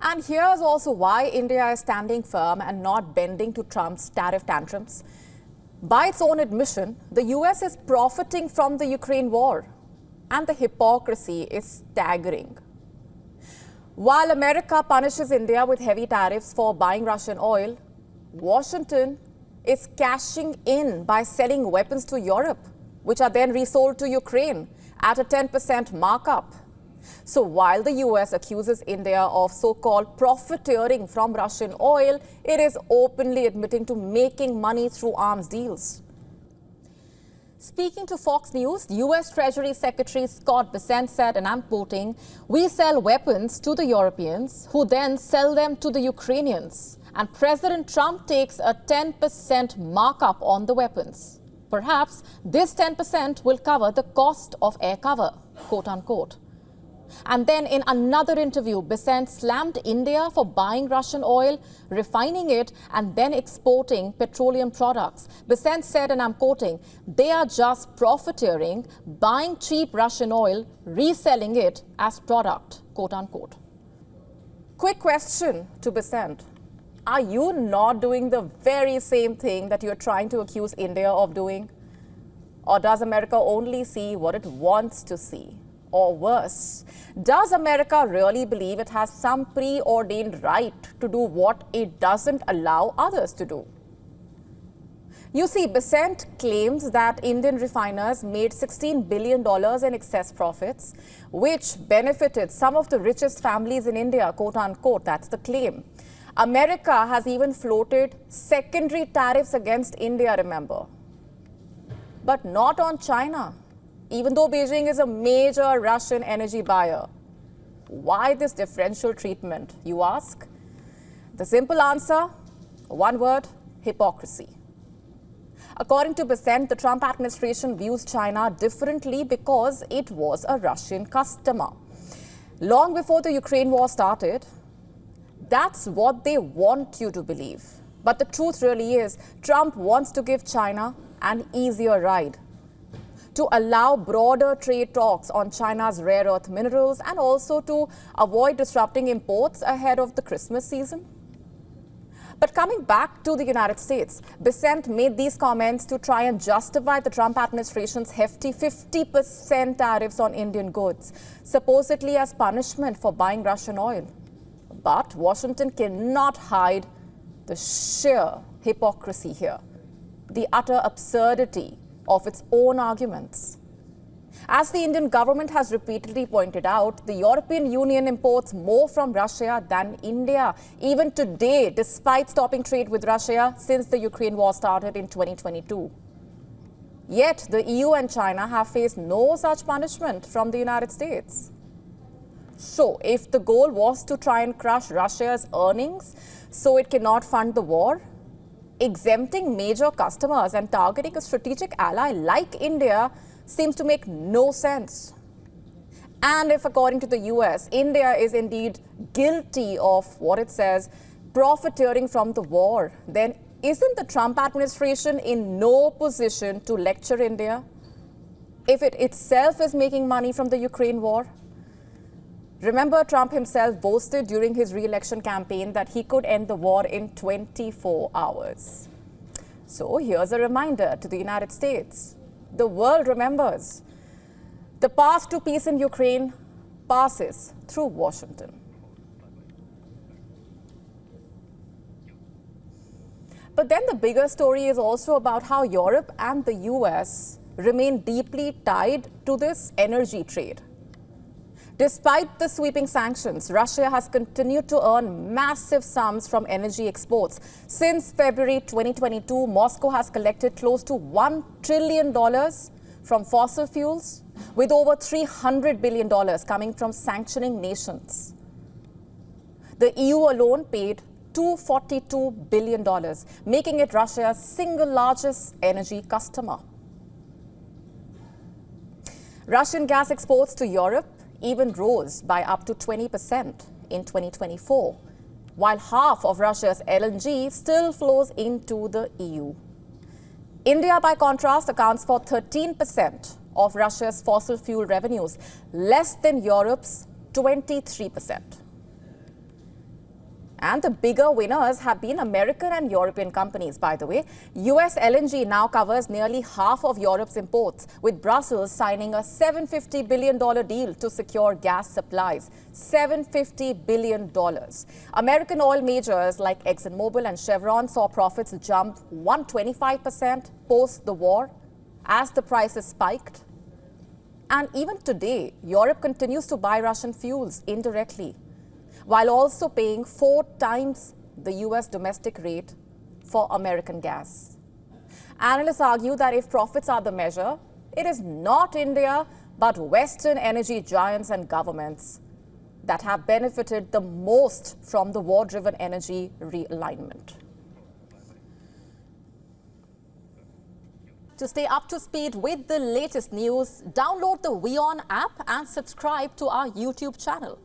And here's also why India is standing firm and not bending to Trump's tariff tantrums. By its own admission, the US is profiting from the Ukraine war, and the hypocrisy is staggering. While America punishes India with heavy tariffs for buying Russian oil, Washington is cashing in by selling weapons to Europe, which are then resold to Ukraine at a 10% markup. So while the US accuses India of so-called profiteering from Russian oil, it is openly admitting to making money through arms deals. Speaking to Fox News, US Treasury Secretary Scott Bessent said, and I'm quoting, "We sell weapons to the Europeans who then sell them to the Ukrainians. And President Trump takes a 10% markup on the weapons. Perhaps this 10% will cover the cost of air cover," quote unquote. And then in another interview, Bessent slammed India for buying Russian oil, refining it, and then exporting petroleum products. Bessent said, and I'm quoting, "They are just profiteering, buying cheap Russian oil, reselling it as product," quote unquote. Quick question to Bessent. Are you not doing the very same thing that you're trying to accuse India of doing? Or does America only see what it wants to see? Or worse, does America really believe it has some preordained right to do what it doesn't allow others to do? You see, Bessent claims that Indian refiners made $16 billion in excess profits, which benefited some of the richest families in India, quote unquote. That's the claim. America has even floated secondary tariffs against India, remember. But not on China, even though Beijing is a major Russian energy buyer. Why this differential treatment, you ask? The simple answer, one word: hypocrisy. According to Bessent, the Trump administration views China differently because it was a Russian customer. Long before the Ukraine war started, that's what they want you to believe. But the truth really is, Trump wants to give China an easier ride, to allow broader trade talks on China's rare earth minerals and also to avoid disrupting imports ahead of the Christmas season. But coming back to the United States, Bessent made these comments to try and justify the Trump administration's hefty 50% tariffs on Indian goods, supposedly as punishment for buying Russian oil. But Washington cannot hide the sheer hypocrisy here, the utter absurdity of its own arguments. As the Indian government has repeatedly pointed out, the European Union imports more from Russia than India, even today, despite stopping trade with Russia since the Ukraine war started in 2022. Yet, the EU and China have faced no such punishment from the United States. So, if the goal was to try and crush Russia's earnings so it cannot fund the war, exempting major customers and targeting a strategic ally like India seems to make no sense. And if, according to the US, India is indeed guilty of what it says, profiteering from the war, then isn't the Trump administration in no position to lecture India if it itself is making money from the Ukraine war? Remember, Trump himself boasted during his re-election campaign that he could end the war in 24 hours. So here's a reminder to the United States. The world remembers. The path to peace in Ukraine passes through Washington. But then the bigger story is also about how Europe and the US remain deeply tied to this energy trade. Despite the sweeping sanctions, Russia has continued to earn massive sums from energy exports. Since February 2022, Moscow has collected close to $1 trillion from fossil fuels, with over $300 billion coming from sanctioning nations. The EU alone paid $242 billion, making it Russia's single largest energy customer. Russian gas exports to Europe even rose by up to 20% in 2024, while half of Russia's LNG still flows into the EU. India, by contrast, accounts for 13% of Russia's fossil fuel revenues, less than Europe's 23%. And the bigger winners have been American and European companies, by the way. US LNG now covers nearly half of Europe's imports, with Brussels signing a $750 billion deal to secure gas supplies. $750 billion. American oil majors like ExxonMobil and Chevron saw profits jump 125% post the war as the prices spiked. And even today, Europe continues to buy Russian fuels indirectly, while also paying 4 times the US domestic rate for American gas. Analysts argue that if profits are the measure, it is not India, but Western energy giants and governments that have benefited the most from the war-driven energy realignment. To stay up to speed with the latest news, download the WION app and subscribe to our YouTube channel.